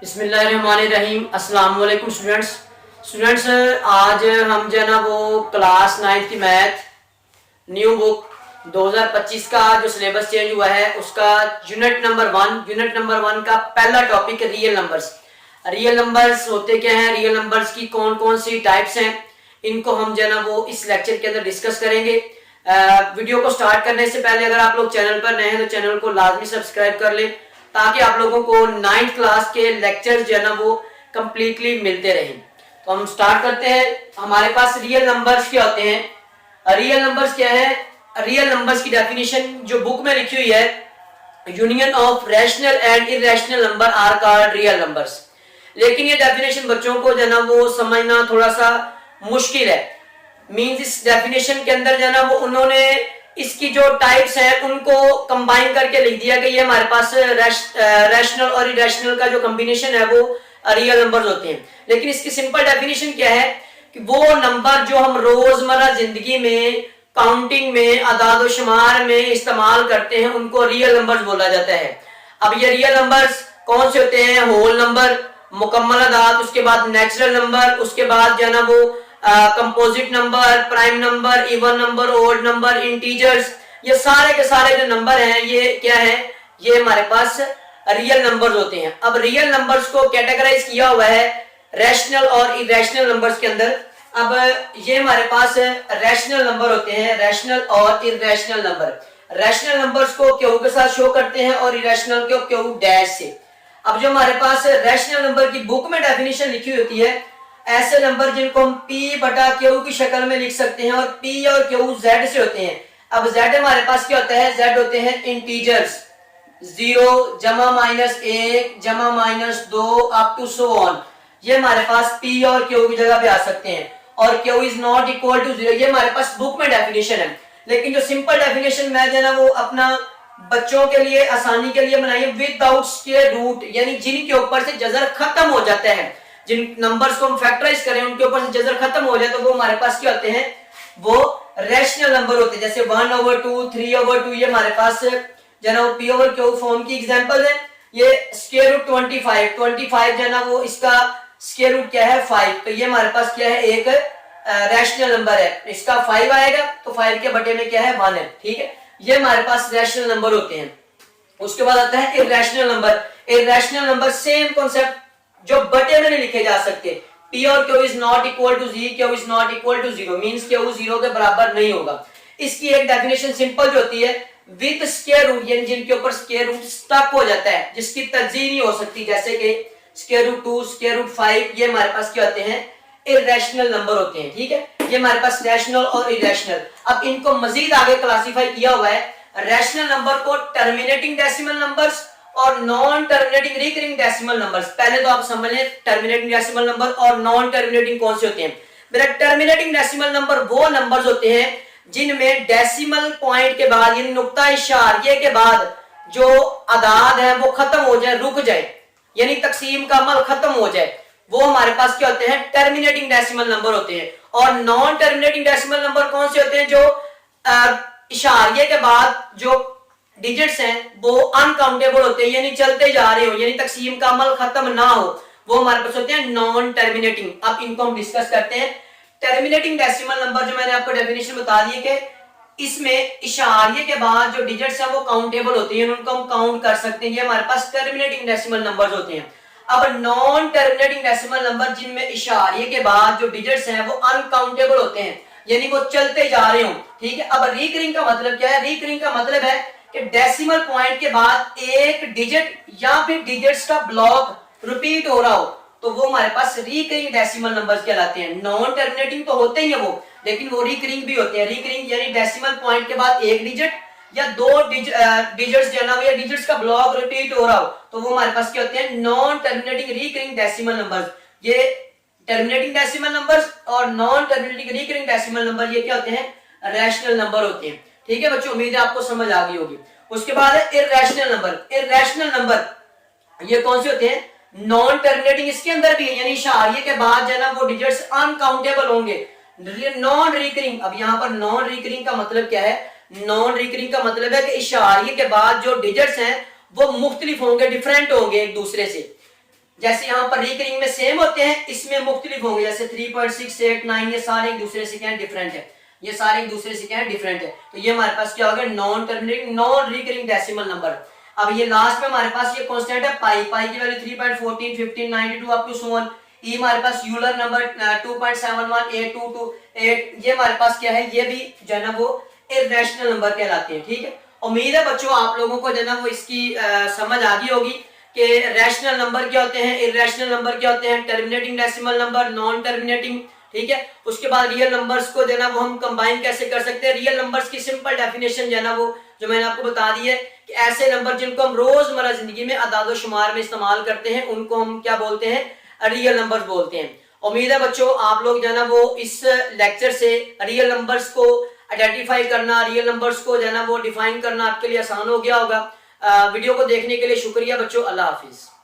बिस्मिल्लाहिर्रहमानिर्रहीम। अस्सलाम वालेकुम स्टूडेंट्स। आज हम जो है ना वो क्लास 9th की मैथ न्यू बुक 2025 का जो सिलेबस चेंज हुआ है उसका यूनिट नंबर 1 का पहला topic real numbers. Real numbers होते क्या हैं, रियल नंबर्स की कौन कौन सी टाइप्स हैं, इनको हम जो है ना वो इस लेक्चर के अंदर डिस्कस करेंगे। वीडियो को स्टार्ट करने से पहले अगर आप लोग चैनल पर नए हैं तो चैनल को लाजमी सब्सक्राइब कर लें ताकि आप लोगों को 9th क्लास के लेक्चर जो है ना वो कंप्लीटली मिलते रहें। तो हम स्टार्ट करते हैं। हमारे पास रियल नंबर्स क्या होते हैं। रियल नंबर्स क्या है? रियल नंबर्स की डेफिनेशन जो बुक में लिखी हुई है, union of rational and irrational number are called real numbers. लेकिन ये डेफिनेशन बच्चों को जो है ना वो समझना थोड़ा सा मुश्किल है। मींस इस डेफिनेशन के अंदर जो है ना वो उन्होंने इसकी जो टाइप्स हैं उनको कंबाइन करके लिख दिया कि ये हमारे पास रैशनल और इरेशनल का जो कॉम्बिनेशन है वो रियल नंबर्स होते हैं। लेकिन इसकी सिंपल डेफिनेशन क्या है कि वो नंबर जो हम रोजमर्रा जिंदगी में काउंटिंग में अदाद व शुमार में इस्तेमाल करते हैं उनको रियल नंबर्स बोला जाता है। अब ये रियल नंबर्स कौन से होते हैं? होल नंबर, मुकम्मल अदाद, उसके बाद नेचुरल नंबर, उसके बाद जो है ना वो composite number, prime number, even number, odd number, integers. ये सारे के सारे जो नंबर हैं ये क्या है? ये हमारे पास रियल नंबर्स होते हैं। अब रियल नंबर्स को कैटेगराइज किया हुआ है रैशनल और इरेशनल नंबर्स के अंदर। अब ये हमारे पास रैशनल नंबर होते हैं, रैशनल और इरेशनल नंबर। रैशनल नंबर्स को क्यू के साथ शो करते हैं और इरेशनल को क्यू डैश से। अब जो हमारे पास रैशनल नंबर की बुक में डेफिनेशन लिखी होती है, ऐसे नंबर जिनको हम p बटा क्यू की शक्ल में लिख सकते हैं और p और क्यू z से होते हैं। अब z हमारे पास क्या होता है? z होते हैं इंटीजर्स, 0 जमा -1 जमा -2 अप टू सो ऑन। ये हमारे पास p और q की जगह पे आ सकते हैं और q is not equal to 0। ये हमारे पास बुक में डेफिनेशन है। लेकिन जो सिंपल डेफिनेशन मैं जो ना वो अपना बच्चों के लिए आसानी के लिए बनाई है, विदाउट स्क्वायर रूट, यानी जिनके ऊपर से जजर खत्म हो जाता है, जिन नंबर्स को हम फैक्टराइज करें उनके ऊपर से जजर खत्म हो जाए तो वो हमारे पास क्या होते हैं? वो रैशनल नंबर होते हैं। जैसे 1/2, 3/2 ये हमारे पास जना वो p ओवर q फॉर्म की एग्जांपल है। ये स्क्वायर रूट 25 जना वो इसका स्क्वायर रूट क्या है? 5। तो ये हमारे पास क्या है? एक रैशनल नंबर है, इसका 5 आएगा तो 5 के बटे में क्या है? 1 है। ठीक है, ये हमारे पास रैशनल नंबर होते हैं। उसके बाद आता है irrational number. Irrational number same concept, जो बटे में नहीं लिखे जा सकते। p और q is not equal to z, q is not equal to 0, means q 0 के बराबर नहीं होगा। इसकी एक डेफिनेशन सिंपल जो होती है, विद स्क्वायर रूट, यानी जिनके ऊपर स्क्वायर रूट स्टक हो जाता है, जिसकी तज्जीह नहीं हो सकती, जैसे कि स्क्वायर रूट 2, स्क्वायर रूट 5, ये हमारे पास क्या होते हैं? इरेशनल नंबर होते हैं। ठीक है, ये हमारे पास रैशनल और इरेशनल। अब इनको मजीद आगे क्लासिफाई किया हुआ है। रैशनल नंबर को टर्मिनेटिंग डेसिमल नंबर्स और non terminating recurring decimal numbers. पहले तो आप समझ लें टर्मिनेटिंग डेसिमल नंबर और नॉन टर्मिनेटिंग कौन से होते हैं। मेरा टर्मिनेटिंग डेसिमल नंबर वो नंबर्स होते हैं जिनमें डेसिमल पॉइंट के बाद, यानी नुक्ता इशारे के बाद जो अदाद है वो खत्म हो जाए, रुक जाए, यानी तकसीम का अमल खत्म हो जाए, वो हमारे पास क्या होते हैं? टर्मिनेटिंग डेसिमल नंबर होते हैं। और नॉन टर्मिनेटिंग डेसिमल नंबर कौन से होते हैं? जो इशारे के बाद जो डिजिट्स हैं वो अनकाउंटेबल होते हैं, यानी चलते जा रहे हो, यानी तकसीम का अमल खत्म ना हो, वो हमारे पास होते हैं नॉन टर्मिनेटिंग। अब इनको हम डिस्कस करते हैं। टर्मिनेटिंग डेसिमल नंबर जो मैंने आपको डेफिनेशन बता दी है कि इसमें इशारे के बाद जो डिजिट्स हैं वो काउंटेबल होती हैं, उनको हम काउंट कर सकते हैं, ये हमारे पास टर्मिनेटिंग डेसिमल नंबर्स होते हैं। अब नॉन टर्मिनेटिंग डेसिमल नंबर जिनमें इशारे के बाद जो डिजिट्स हैं वो अनकाउंटेबल होते हैं, यानी वो चलते जा रहे हो। ठीक है, अब रिकरिंग का मतलब क्या है? रिकरिंग का मतलब है कि डेसिमल पॉइंट के बाद एक डिजिट या फिर डिजिट्स का ब्लॉक रिपीट हो रहा हो तो वो हमारे पास रिकरिंग डेसिमल नंबर्स कहलाते हैं। नॉन टर्मिनेटिंग तो होते ही है वो, लेकिन वो रिकरिंग भी होते हैं। रिकरिंग यानी डेसिमल पॉइंट के बाद एक डिजिट या दो डिजिट्स जो है ना वो, या डिजिट्स का ब्लॉक रिपीट हो रहा हो तो वो हमारे पास क्या होते हैं? Non terminating recurring decimal numbers. ये टर्मिनेटिंग डेसिमल नंबर्स और non terminating recurring decimal number ये क्या होते हैं? रैशनल नंबर होते हैं। ठीक है बच्चों, उम्मीद है आपको समझ आ गई होगी। उसके बाद है इरेशनल नंबर। इरेशनल नंबर ये कौन से होते हैं? नॉन टर्मिनेटिंग इसके अंदर भी है, यानी इशारे के बाद जो है ना वो डिजिट्स अनकाउंटेबल होंगे। नॉन रिकरिंग, अब यहाँ पर नॉन रिकरिंग का मतलब क्या है? नॉन रिकरिंग का मतलब है कि इशारे के बाद जो डिजिट्स हैं वो मुख्तलिफ होंगे, डिफरेंट होंगे एक दूसरे से। जैसे यहाँ पर रिकरिंग में सेम होते हैं, इसमें मुख्तलिफ होंगे, जैसे 3.6, 8, 9 ये सारे एक दूसरे से क्या है डिफरेंट है, ये सारे एक दूसरे से क्या है डिफरेंट है। तो ये हमारे पास क्या हो गया non terminating non recurring decimal number. अब ये लास्ट में हमारे पास ये कांस्टेंट है पाई, पाई की value 3.14, 15, 92 up to so on. ये हमारे पास यूलर नंबर 2.718228, ये हमारे पास क्या है, ये भी जो है ना वो इर्रेशनल नंबर कहलाते हैं। ठीक है, उम्मीद है बच्चों आप लोगों को जो है ना वो इसकी समझ आ गई होगी कि रैशनल नंबर क्या होते हैं, इर्रेशनल नंबर क्या होते हैं, terminating decimal number, non terminating. ठीक है, उसके बाद रियल नंबर्स को जो है ना वो हम कंबाइन कैसे कर सकते हैं। रियल नंबर्स की सिंपल डेफिनेशन जो है ना वो जो मैंने आपको बता दी है कि ऐसे नंबर जिनको हम रोजमर्रा जिंदगी में अदाद शुमार में इस्तेमाल करते हैं उनको हम क्या बोलते हैं, रियल नंबर्स बोलते हैं। उम्मीद है बच्चों आप लोग जो है ना वो इस लेक्चर से रियल नंबर्स को आइडेंटिफाई करना, रियल नंबर्स को जो है ना वो डिफाइन करना आपके लिए आसान हो गया होगा। वीडियो को देखने के लिए शुक्रिया बच्चों, अल्लाह हाफिज।